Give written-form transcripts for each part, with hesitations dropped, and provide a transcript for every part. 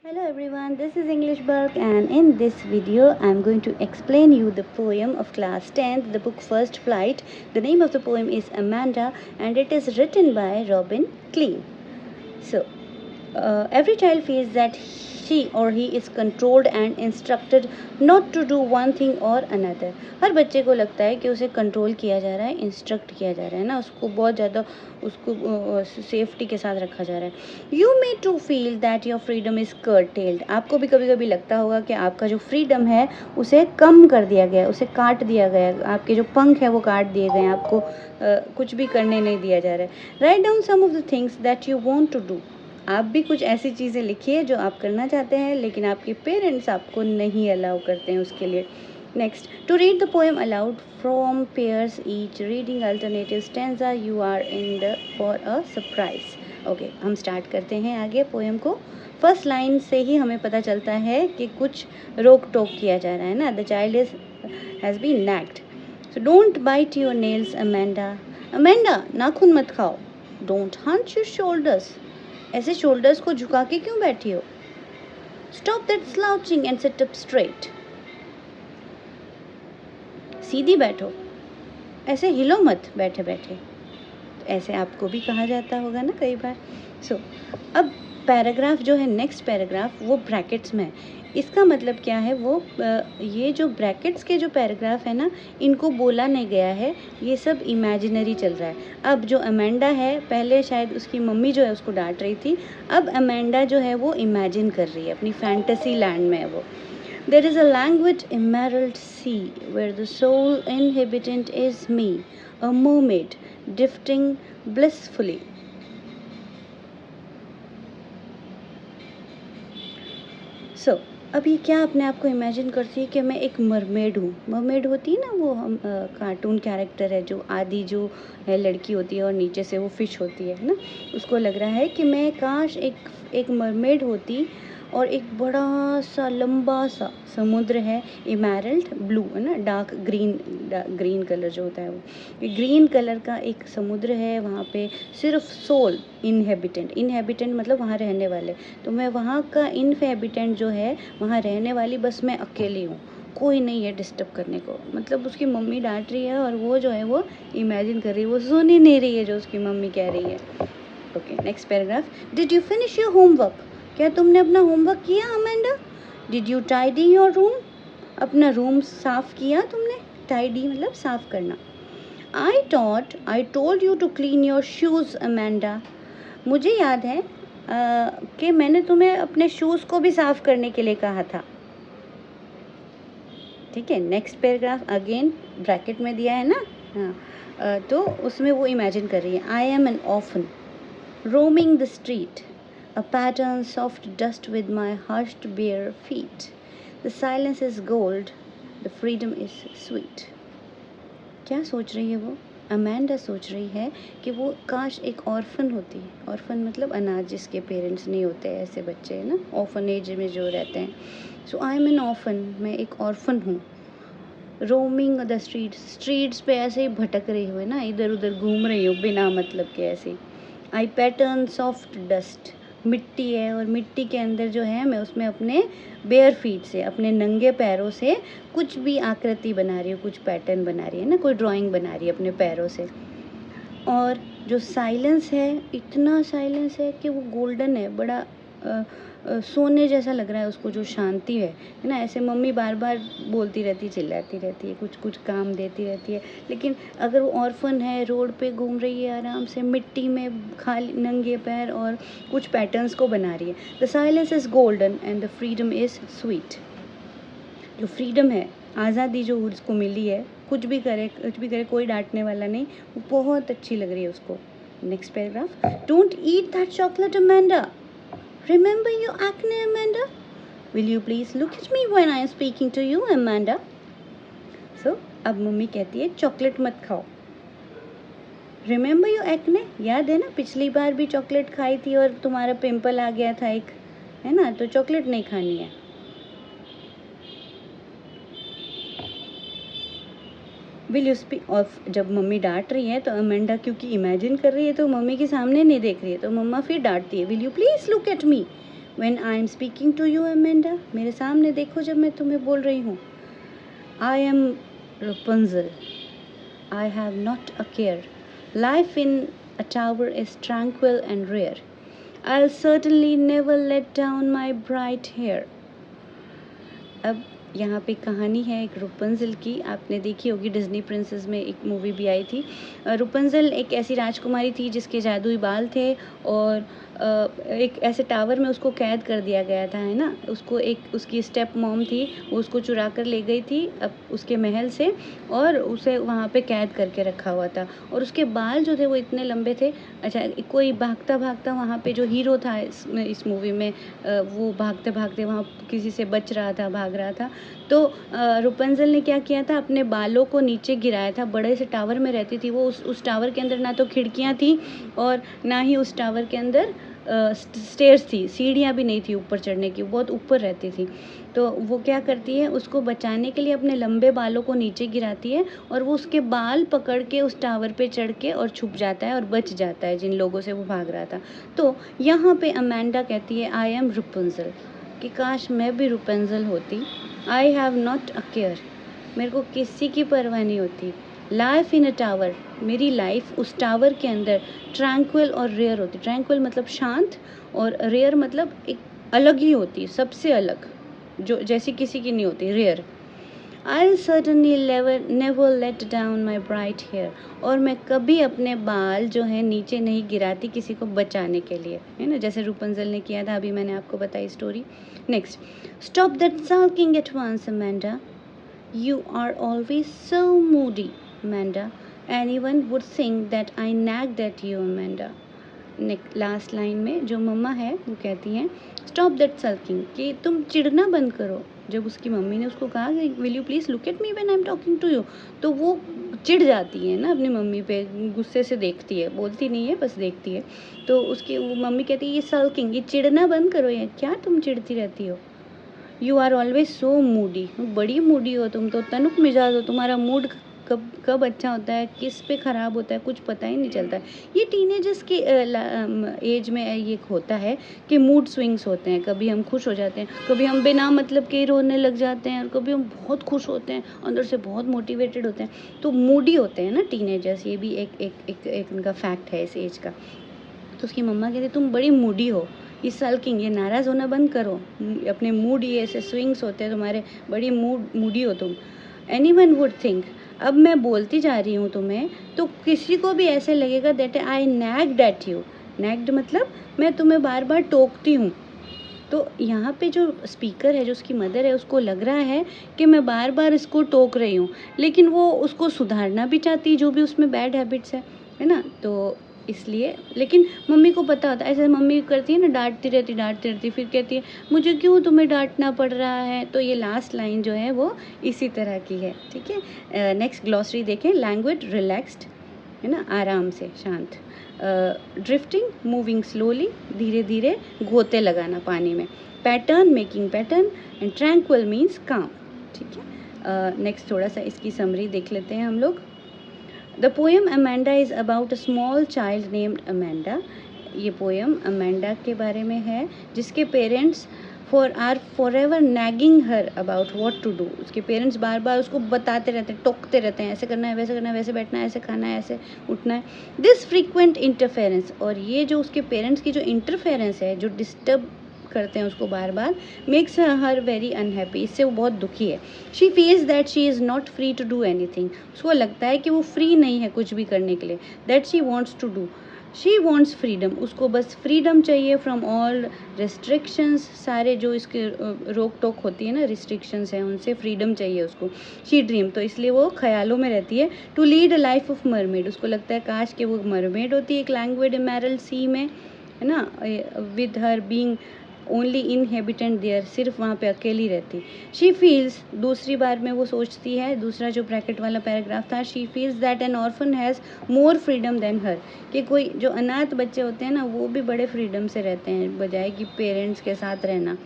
Hello everyone, this is English Bulk and in this video I am going to explain you the poem of class 10th, the book First Flight. The name of the poem is Amanda and it is written by Robin Klein. So, every child feels that she or he is controlled and instructed not to do one thing or another. हर बच्चे को लगता है कि उसे control किया जा रहा है, इंस्ट्रक्ट किया जा रहा है ना, उसको बहुत ज़्यादा उसको सेफ्टी के साथ रखा जा रहा है. You may to feel that your freedom is curtailed. आपको भी कभी कभी लगता होगा कि आपका जो फ्रीडम है उसे कम कर दिया गया, उसे काट दिया गया, आपके जो पंख है वो काट दिए गए, आपको कुछ भी करने नहीं दिया जा रहा है. Write down some of the things that you want to do. आप भी कुछ ऐसी चीज़ें लिखिए जो आप करना चाहते हैं लेकिन आपके पेरेंट्स आपको नहीं अलाउ करते हैं उसके लिए. Next, to read the poem aloud from pairs each reading alternative stanza you are in the for a surprise. Okay, हम स्टार्ट करते हैं आगे पोएम को. फर्स्ट लाइन से ही हमें पता चलता है कि कुछ रोक टोक किया जा रहा है ना. The child has been nagged. So don't bite your nails Amanda. Amanda, नाखून मत खाओ. Don't hunch your shoulders. ऐसे शोल्डर्स को झुका के क्यों बैठी हो. Stop that slouching and sit up straight. सीधी बैठो, ऐसे हिलो मत बैठे बैठे. ऐसे आपको भी कहा जाता होगा ना कई बार. सो अब पैराग्राफ जो है, नेक्स्ट पैराग्राफ वो ब्रैकेट्स में है. इसका मतलब क्या है, वो ये जो ब्रैकेट्स के जो पैराग्राफ है ना, इनको बोला नहीं गया है, ये सब इमेजिनरी चल रहा है. अब जो अमेंडा है, पहले शायद उसकी मम्मी जो है उसको डांट रही थी, अब अमेंडा जो है वो इमेजिन कर रही है, अपनी फैंटेसी लैंड में है वो. There is a languid emerald sea where the sole inhabitant is me, a mermaid drifting blissfully. सो अब ये क्या अपने आप को इमेजिन करती है कि मैं एक मरमेड हूँ. मरमेड होती है ना, वो हम कार्टून कैरेक्टर है, जो आदि जो है लड़की होती है और नीचे से वो फिश होती है ना. उसको लग रहा है कि मैं काश एक मरमेड होती और एक बड़ा सा लंबा सा समुद्र है, इमेरल्ड ब्लू है ना, डार्क ग्रीन कलर जो होता है वो, ग्रीन कलर का एक समुद्र है. वहाँ पे सिर्फ सोल इनहेबिटेंट मतलब वहाँ रहने वाले. तो मैं वहाँ का इनहेबिटेंट जो है, वहाँ रहने वाली बस मैं अकेली हूँ, कोई नहीं है डिस्टर्ब करने को. मतलब उसकी मम्मी डांट रही है और वो जो है वो इमेजिन कर रही है, वो सुन ही नहीं रही है जो उसकी मम्मी कह रही है. Okay, next paragraph. Did you finish your homework. क्या तुमने अपना होमवर्क किया Amanda. Did you tidy your room. अपना रूम साफ किया तुमने. टाइडी मतलब साफ करना. I told you to clean your shoes Amanda. मुझे याद है कि मैंने तुम्हें अपने शूज़ को भी साफ करने के लिए कहा था. ठीक है, नेक्स्ट पैराग्राफ अगेन ब्रैकेट में दिया है ना. हाँ, तो उसमें वो इमेजिन कर रही है. I am an orphan roaming the street, a pattern soft dust with my hushed bare feet. The silence is gold, the freedom is sweet. क्या सोच रही है वो. अमेंडा सोच रही है कि वो काश एक ऑर्फन होती. ऑर्फन मतलब अनाथ, जिसके पेरेंट्स नहीं होते, ऐसे बच्चे हैं ना, ऑर्फनेज में जो रहते हैं. सो आई एम एन ऑर्फन, मैं एक ऑर्फन हूँ. रोमिंग द स्ट्रीट्स पे ऐसे ही भटक रही हो ना, इधर उधर घूम रही हो बिना मतलब के ऐसे. आई पैटर्न सॉफ्ट डस्ट, मिट्टी है और मिट्टी के अंदर जो है मैं उसमें अपने बेयर फीट से, अपने नंगे पैरों से कुछ भी आकृति बना रही हूँ, कुछ पैटर्न बना रही है ना, कोई ड्राइंग बना रही है अपने पैरों से. और जो साइलेंस है, इतना साइलेंस है कि वो गोल्डन है, बड़ा सोने जैसा लग रहा है उसको. जो शांति है ना, ऐसे मम्मी बार बार बोलती रहती, चिल्लाती रहती है, कुछ कुछ काम देती रहती है, लेकिन अगर वो ऑर्फन है, रोड पे घूम रही है आराम से, मिट्टी में खाली नंगे पैर और कुछ पैटर्न्स को बना रही है. The silence is golden and the freedom is sweet. जो फ्रीडम है, आज़ादी जो उसको मिली है, कुछ भी करे कोई डांटने वाला नहीं, वो बहुत अच्छी लग रही है उसको. Next paragraph. Don't eat that chocolate Amanda. Remember your acne, Amanda? Will you please look at me when I am speaking to you, Amanda? So, अब मम्मी कहती है चॉकलेट मत खाओ. Remember your acne? याद है ना, पिछली बार भी चॉकलेट खाई थी और तुम्हारा पिंपल आ गया था एक, है ना, तो चॉकलेट नहीं खानी है. Will you speak. और जब मम्मी डांट रही है तो अमेंडा क्योंकि इमेजिन कर रही है तो मम्मी के सामने नहीं देख रही है, तो मम्मा फिर डांटती है. Will you please look at me When I am speaking to you, Amanda, मेरे सामने देखो जब मैं तुम्हें बोल रही हूँ. I am Rapunzel. I have not a care. Life in a tower is tranquil and rare. I'll certainly never let down my bright hair. अब यहाँ पे कहानी है एक रुपंजल की. आपने देखी होगी, डिज्नी प्रिंसेस में एक मूवी भी आई थी. रुपंजल एक ऐसी राजकुमारी थी जिसके जादुई बाल थे और एक ऐसे टावर में उसको कैद कर दिया गया था, है ना. उसको एक उसकी स्टेप मॉम थी, वो उसको चुरा कर ले गई थी अब उसके महल से और उसे वहाँ पे कैद करके रखा हुआ था. और उसके बाल जो थे वो इतने लंबे थे. अच्छा, कोई भागता भागता वहाँ पे जो हीरो था इस मूवी में, वो भागते भागते वहाँ किसी से बच रहा था, भाग रहा था. तो रुपंजल ने क्या किया था, अपने बालों को नीचे गिराया था. बड़े से टावर में रहती थी वो. उस टावर के अंदर ना तो खिड़कियाँ थी और ना ही उस टावर के अंदर स्टेयर्स थी, सीढ़ियाँ भी नहीं थी ऊपर चढ़ने की, बहुत ऊपर रहती थी. तो वो क्या करती है, उसको बचाने के लिए अपने लंबे बालों को नीचे गिराती है और वो उसके बाल पकड़ के उस टावर पे चढ़ के और छुप जाता है और बच जाता है जिन लोगों से वो भाग रहा था. तो यहाँ पे अमेंडा कहती है आई एम रुपंजल, कि काश मैं भी रुपंजल होती. I have not a care, मेरे को किसी की परवाह नहीं होती. लाइफ इन अ टावर, मेरी लाइफ उस टावर के अंदर ट्रैंक्विल और रेयर होती. ट्रैंक्विल मतलब शांत और रेयर मतलब एक अलग ही होती, सबसे अलग, जो जैसी किसी की नहीं होती, rare. I certainly never let down my bright hair, और मैं कभी अपने बाल जो है नीचे नहीं गिराती किसी को बचाने के लिए, है ना, जैसे रुपंजल ने किया था. अभी मैंने आपको बताई story. Next, stop that sulking at once Amanda, you are always so moody, Amanda. Anyone would think that I nagged at you, Amanda. Last line में जो मम्मा है वो कहती हैं स्टॉप दैट सल्किंग, कि तुम चिढ़ना बंद करो. जब उसकी मम्मी ने उसको कहा कि will you please look at me when I am talking to you, तो वो चिढ़ जाती है ना अपनी मम्मी पे, गुस्से से देखती है, बोलती नहीं है, बस देखती है. तो उसकी वो मम्मी कहती है ये सल्किंग, ये चिढ़ना बंद करो, ये क्या तुम चिढ़ती रहती हो. You are always so moody, बड़ी मूडी हो तुम तो, तनुक मिजाज हो. तुम्हारा मूड कब कब अच्छा होता है, किस पे ख़राब होता है, कुछ पता ही नहीं चलता है. ये टीनेजर्स के एज में ये होता है कि मूड स्विंग्स होते हैं. कभी हम खुश हो जाते हैं, कभी हम बिना मतलब के रोने लग जाते हैं, और कभी हम बहुत खुश होते हैं, अंदर से बहुत मोटिवेटेड होते हैं. तो मूडी होते हैं ना टीनेजर्स, ये भी एक उनका फैक्ट है इस एज का. तो उसकी मम्मा कहती तुम बड़ी मूडी हो, इस सल्किंग, ये नाराज़ होना बंद करो, अपने मूड ये ऐसे स्विंग्स होते हैं तुम्हारे, बड़ी मूडी हो तुम. एनीवन वुड थिंक, अब मैं बोलती जा रही हूँ तुम्हें तो किसी को भी ऐसे लगेगा दैट आई नैग्ड एट यू. नैग्ड मतलब मैं तुम्हें बार बार टोकती हूँ. तो यहाँ पे जो स्पीकर है, जो उसकी मदर है, उसको लग रहा है कि मैं बार बार इसको टोक रही हूँ, लेकिन वो उसको सुधारना भी चाहती, जो भी उसमें बैड हैबिट्स है ना. तो इसलिए, लेकिन मम्मी को पता होता है, ऐसे मम्मी करती है ना, डांटती रहती, फिर कहती है मुझे क्यों तुम्हें डांटना पड़ रहा है. तो ये लास्ट लाइन जो है वो इसी तरह की है. ठीक है, नेक्स्ट ग्लॉसरी देखें. लैंग्वेज रिलैक्स्ड, है ना, आराम से, शांत. ड्रिफ्टिंग, मूविंग स्लोली, धीरे धीरे गोते लगाना पानी में. Pattern, making pattern. And tranquil means काम. ठीक है, नेक्स्ट थोड़ा सा इसकी समरी देख लेते हैं हम लोग. The poem Amanda is about a small child named Amanda. ये पोएम अमेंडा के बारे में है जिसके parents for ever nagging her about what to do. उसके पेरेंट्स बार बार उसको बताते रहते हैं, टोकते रहते हैं, ऐसे करना है, वैसे करना है, वैसे बैठना है, ऐसे खाना है, ऐसे उठना है. दिस फ्रीक्वेंट इंटरफेरेंस, और ये जो उसके पेरेंट्स की जो इंटरफेरेंस है, जो डिस्टर्ब करते हैं उसको बार बार, मेक्स हर वेरी अनहैप्पी, इससे वो बहुत दुखी है. She feels that she is not free to do anything, उसको लगता है कि वो फ्री नहीं है कुछ भी करने के लिए. That she wants to do, she wants freedom, उसको बस फ्रीडम चाहिए फ्रॉम ऑल रिस्ट्रिक्शंस, सारे जो इसके रोक टोक होती है ना, रिस्ट्रिक्शंस हैं, उनसे फ्रीडम चाहिए उसको. शी ड्रीम, तो इसलिए वो ख्यालों में रहती है. To lead a life of mermaid, उसको लगता है काश कि वो मरमेड होती है एक लैंग्वेज एमरल्ड सी में, है ना, with her being only inhabitant there, सिर्फ वहाँ पे अकेली रहती. शी फील्स, दूसरी बार में वो सोचती है, दूसरा जो ब्रैकेट वाला पैराग्राफ था, she feels that an orphan has more freedom than her, कि कोई जो अनाथ बच्चे होते हैं ना, वो भी बड़े फ्रीडम से रहते हैं बजाय कि पेरेंट्स के साथ रहना.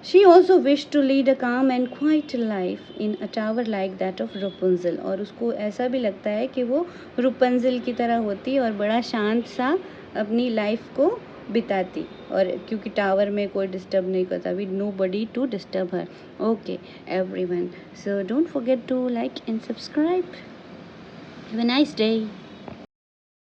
She also wish to lead a calm and quiet life in a tower like that of Rapunzel, और उसको ऐसा भी लगता है कि वो रुपंजल की तरह होती और बड़ा शांत सा अपनी लाइफ को बिताती, और क्योंकि टावर में कोई डिस्टर्ब नहीं करता, we nobody to disturb her. Okay everyone, so don't forget to like and subscribe. Have a nice day.